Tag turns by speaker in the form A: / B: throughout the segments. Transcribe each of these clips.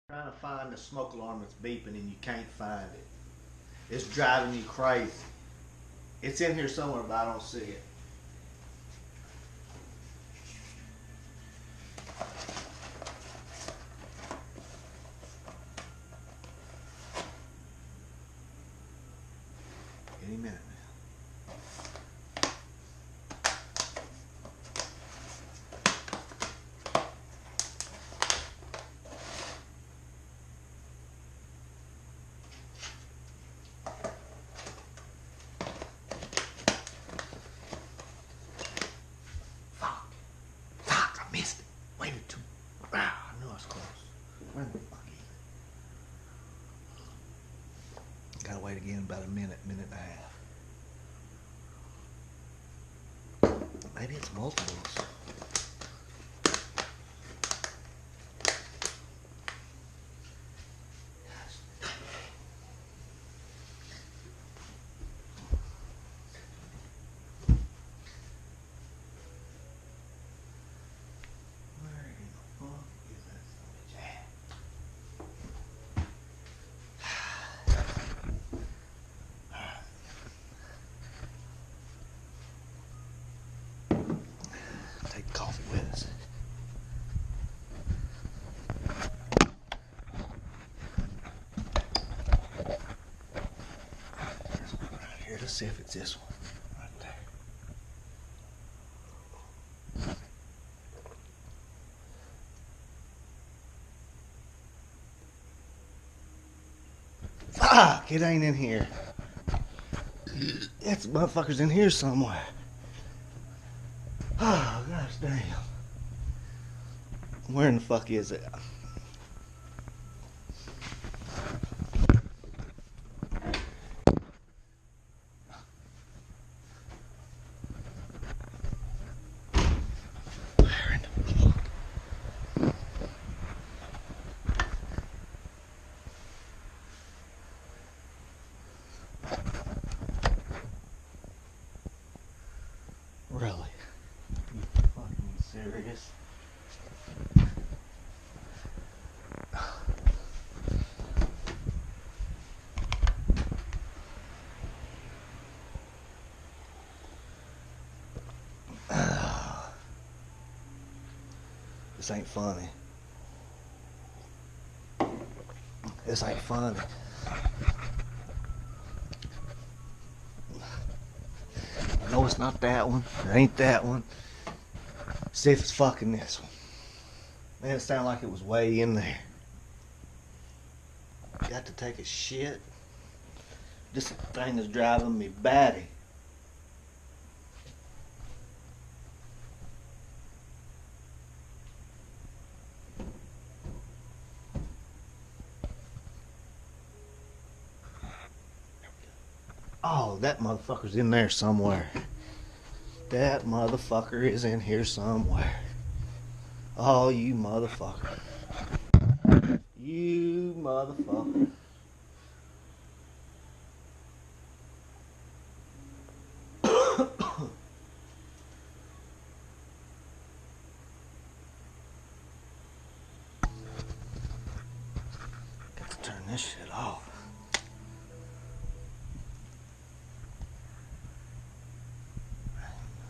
A: Trying to find the smoke alarm that's beeping and you can't find it. It's driving you crazy. It's in here somewhere, but I don't see it. Any minute now. Fuck. Fuck, I missed it. Waited too. Ah, I knew I was close. Where the fuck is it? Gotta wait again about a minute, minute and a half. Maybe it's multiples. Take coffee with us. There's one right here. Let's see if it's this one. Right there. Fuck! It ain't in here. That motherfucker's in here somewhere. Oh, gosh damn. Where in the fuck is it? Where in the fuck? Really? You fucking serious? This ain't funny. This ain't funny. I know it's not that one. It ain't that one. See if it's fucking this one. Man, it sounded like it was way in there. Got to take a shit. This thing is driving me batty. Oh, that motherfucker's in there somewhere. That motherfucker is in here somewhere. Oh, you motherfucker. You motherfucker. Got to turn this shit off.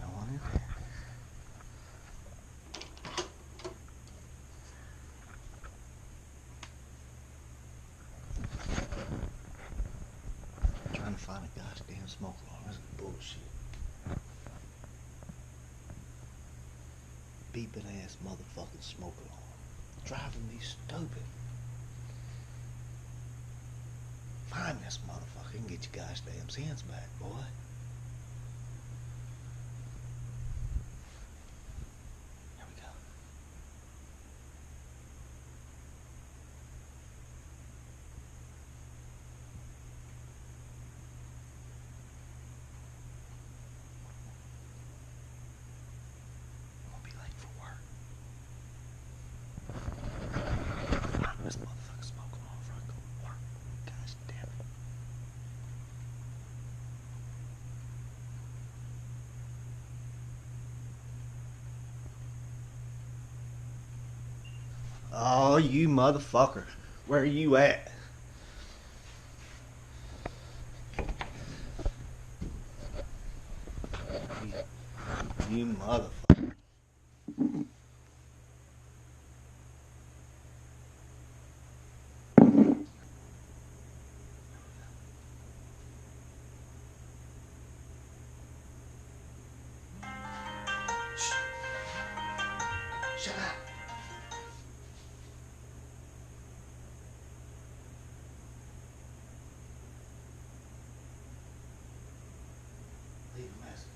A: No one in there. Trying to find a goddamn smoke alarm. This is bullshit. Beeping ass motherfucking smoke alarm. Driving me stupid. Find this motherfucker and get your gosh damn sense back, boy. Here we go. I'm gonna be late for work. Find this motherfucker smoke alarm before I go to work. Gosh damn it. Oh, you motherfucker. Where are you at? You motherfucker. Shut up. Leave a message.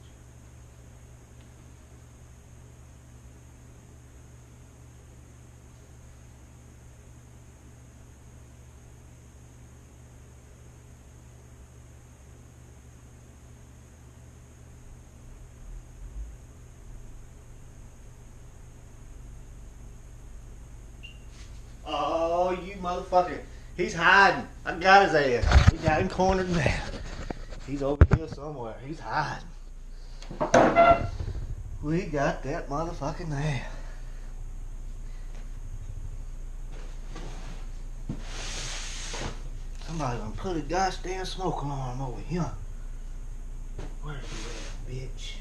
A: Oh, you motherfucker. He's hiding. I got his ass. We got him cornered now. He's over here somewhere. He's hiding. We got that motherfucking man. Somebody done put a goddamn smoke alarm over here. Where you at, bitch?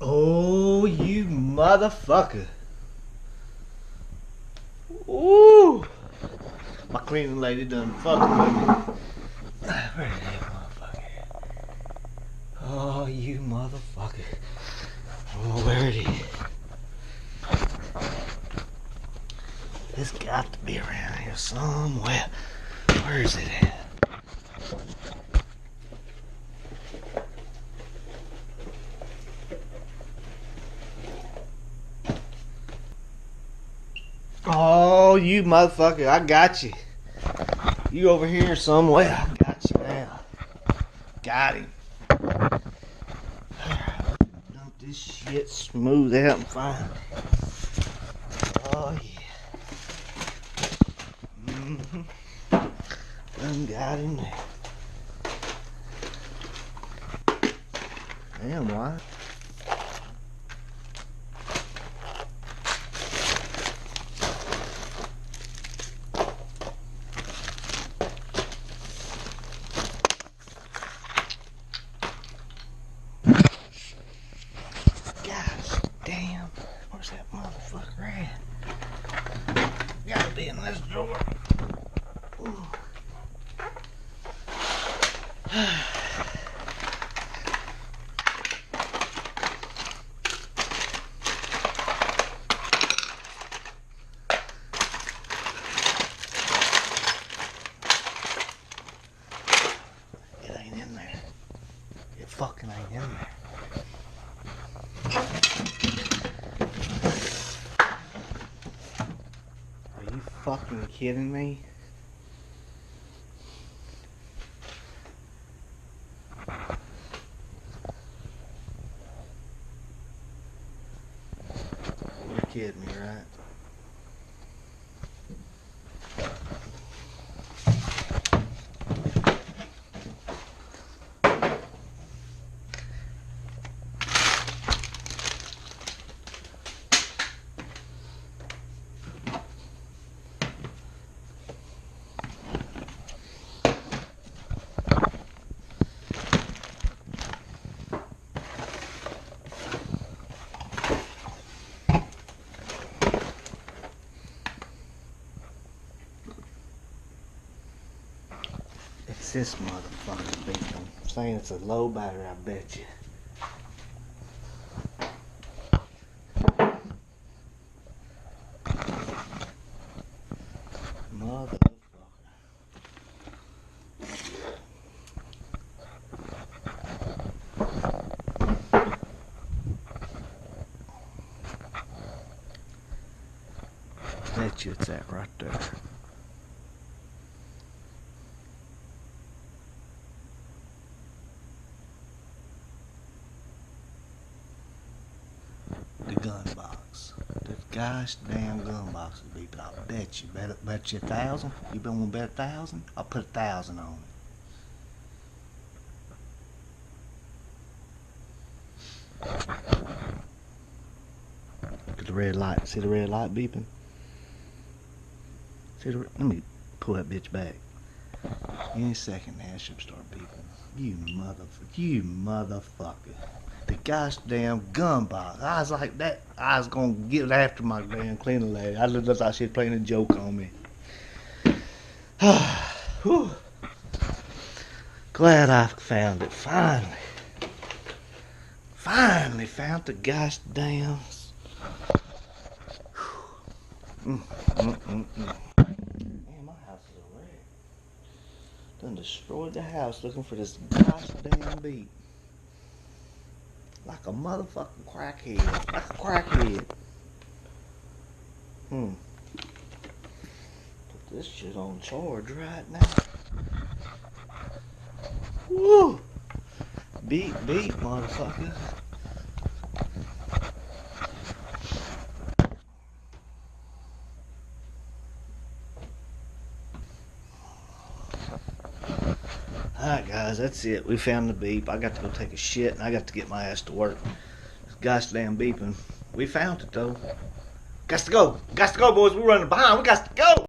A: Oh, you motherfucker. Ooh. My cleaning lady done fucking with me. Where's that motherfucker? Oh, you motherfucker. I don't know where it is. It's got to be around here somewhere. Where is it at? Oh, you motherfucker, I got you. You over here somewhere. I got you now. Got him. Dump this shit smooth out and fine. Oh, yeah. Mm-hmm. Done got him there. Damn, why? Damn, where's that motherfucker at? Gotta be in this drawer. Ooh. It ain't in there. It fucking ain't in there. Are you fucking kidding me? You're kidding me, right? It's this motherfucker beat. I'm saying it's a low battery, I bet you. bet you it's that right there. The gun box. The gosh damn gun box is beeping. I bet you. Bet you 1,000? You been want to bet 1,000? I'll put 1,000 on it. Look at the red light. See the red light beeping? See the, let me pull that bitch back. Any second now it should start beeping. You motherfucker. The gosh damn gun box. I was like that. I was gonna get after my damn cleaner lady. I looked like she was playing a joke on me. Whew. Glad I found it. Finally found the gosh damn. Man, my house is a wreck. Done destroyed the house looking for this gosh damn beat. Like a motherfucking crackhead. Like a crackhead. Put this shit on charge right now. Woo! Beat, motherfucker. Alright guys, that's it. We found the beep. I got to go take a shit and I got to get my ass to work. This gosh damn beeping. We found it though. Got to go, boys. We're running behind. We got to go.